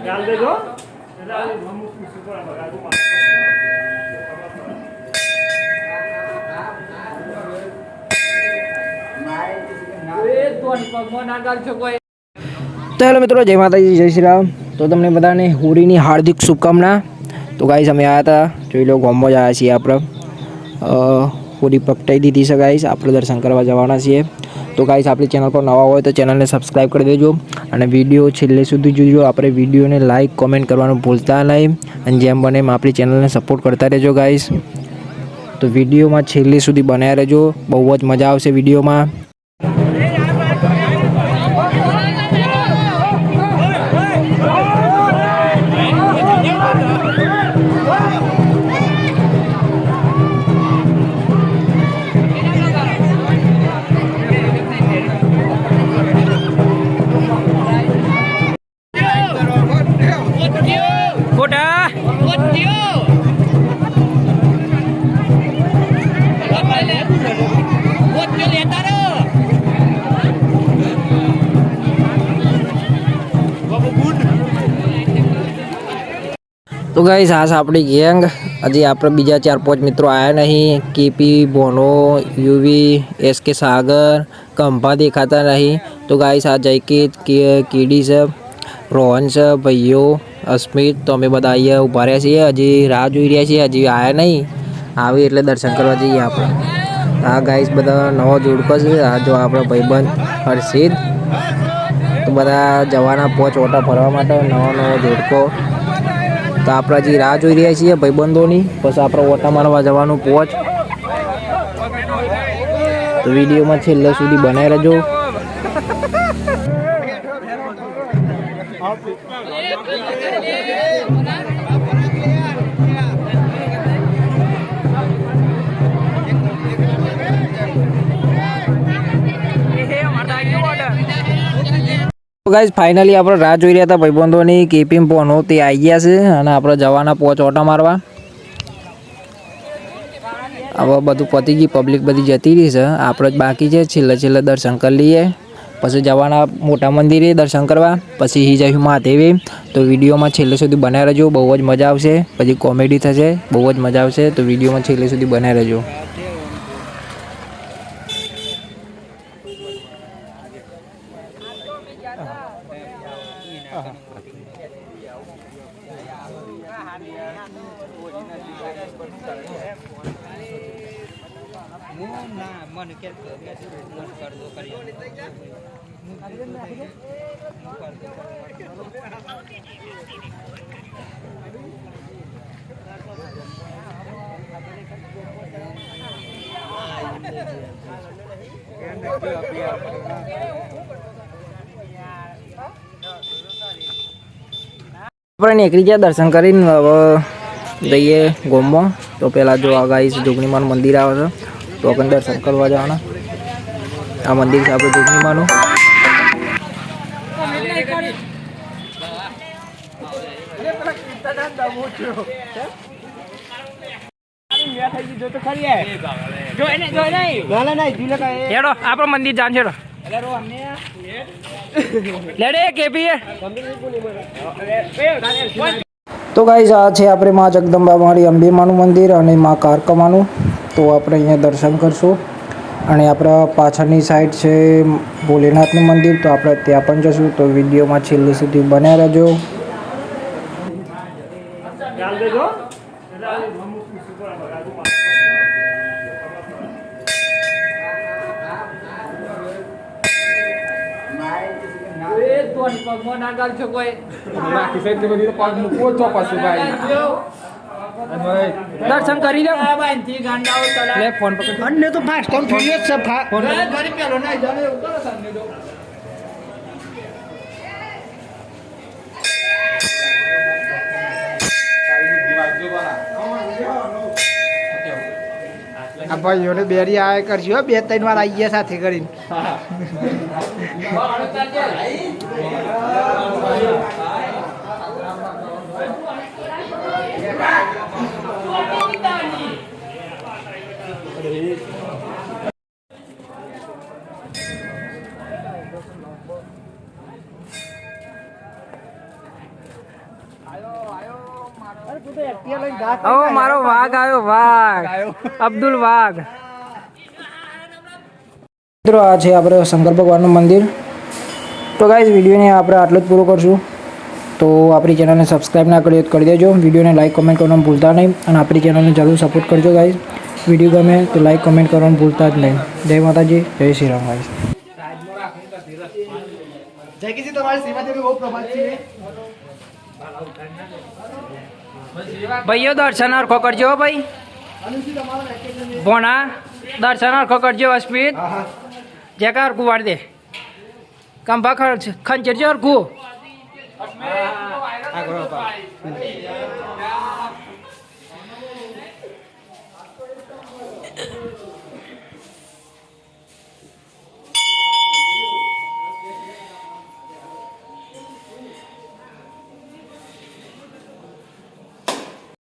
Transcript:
ગાલ દેજો તો હેલો મિત્રો, જય માતાજી, જય શ્રી રામ. તો તમને બધાને હોળીની હાર્દિક શુભકામના. તો ગાઈસ અમે આવ્યા હતા, જોઈ લો ગોમમાં જ આવ્યા છીએ આપણે. હોળી પ્રગટાઈ દીધી છે ગાઈસ, આપણે દર્શન કરવા જવાના છીએ. તો ગાઈસ આપણી ચેનલ પર નવા હોય તો ચેનલને સબસ્ક્રાઈબ કરી દેજો અને વિડીયો છેલ્લે સુધી જોજો. આપણે વિડીયોને લાઇક કોમેન્ટ કરવાનું ભૂલતા નહીં અને જેમ બને એમ આપણી ચેનલને સપોર્ટ કરતા રહેજો ગાઈસ. તો વિડીયોમાં છેલ્લે સુધી બનાવ્યા રહેજો, બહુ જ મજા આવશે વિડીયોમાં. તો ગાઈસ આ આપણી ગેંગ, હજી આપણે બીજા 4-5 મિત્રો આવ્યા નહીં. કેપી, બોનો, યુવી, એસકે સાગર, કંભા દેખાતા નહીં. તો ગાઈસ આ જયકીત, કીડી છે, રોહન છે, ભાઈઓ, અસ્મિત, તો અમે બધા અહીંયા ઊભા રહ્યા છીએ. હજી રાહ જોઈ રહ્યા છીએ, હજી આવ્યા નહીં. આવી એટલે દર્શન કરવા જઈએ આપણે. આ ગાઈસ બધા નવો જોડકો છે. આ જો આપણો ભાઈબંધ હર્ષિત. તો બધા જવાના 5 ઓટા ફરવા માટે, નવો જોડકો. તો આપણે હજી રાહ જોઈ રહ્યા છીએ ભાઈબંધોની, પછી આપણે ઓટા મારવા જવાનું 5. તો વિડીયોમાં છેલ્લે સુધી બનાવી રહેજો. ગાઈસ ફાઇનલી આપણે રાહ જોઈ રહ્યા હતા ભાઈબંધોની. કેપીમ પોનો તે આવી ગયા છે અને આપણે જવાના 5 ઓટા મારવા. હવે બધું પતી ગઈ, પબ્લિક બધી જતી રહી છે, આપણે જ બાકી છે. છેલ્લે દર્શન કરી લઈએ, પછી જવાના મોટા મંદિરે દર્શન કરવા, પછી જઈશું મહાદેવી. તો વિડીયોમાં છેલ્લે સુધી બનાવી રહેજો, બહુ જ મજા આવશે. પછી કોમેડી થશે, બહુ જ મજા આવશે. તો વિડીયોમાં છેલ્લે સુધી બનાવી રહેજો. આપણે નીકળી ગયા દર્શન કરીને. હવે જઈએ ગોમમાં. તો પહેલાં જો આ ગાઈસ જોગણીમાનું મંદિર આવે છે, તો આપણે દર્શન કરવા જવાના. આ મંદિર છે આપણે જોગણીમાનું. આપણો મંદિર જાણ છે. તો ગાઈસ આ છે આપણે માં જગદંબા મારી અંબે માનું મંદિર અને માં કારકમાનું. તો આપણે અહીંયા દર્શન કરશું અને આપણા પાછળની સાઈડ છે ભોલેનાથનું મંદિર. તો આપણે ત્યાં પણ જશું. તો વિડીયોમાં છેલ્લે સુધી બન્યા રહેજો. દર્શન કરી લો. ફોન પકડ તો ફાસ્ટ ફોન થઈ ગયો છે. ફોન ઘરે પેલો ના જાણે એવું કરો સામને તો. આ ભાઈઓને બેરી આયા કરજો, 2-3 વાર આવી ગયા સાથે કરીને. ઓ મારો વાઘ આવ્યો, વાઘ અબ્દુલ વાઘ. મિત્રો આ છે આપણે શંકર ભગવાનનું મંદિર. તો ગાઈઝ વિડીયોને આપણે આટલું જ પૂરું કરશું. તો આપણી ચેનલને સબસ્ક્રાઈબ ના કરી તો કરી દેજો. વિડીયોને લાઈક કમેન્ટ કરવાનું ભૂલતા નહીં અને આપણી ચેનલને જરૂર સપોર્ટ કરજો ગાઈઝ. વિડીયો ગમે તો લાઈક કમેન્ટ કરવાનું ભૂલતા જ નહીં. જય માતાજી, જય શ્રી રામ ગાઈઝ. જયકીજી તમારી સેવાથી બહુ પ્રભાત છે. ભાઈઓ દર્શન હરખો કરજો ભાઈ. ભોણા દર્શન હરખો કરજો. અસ્મિત જેકા હરખું વાળ દે. કંભા ખંચરજો હરખું.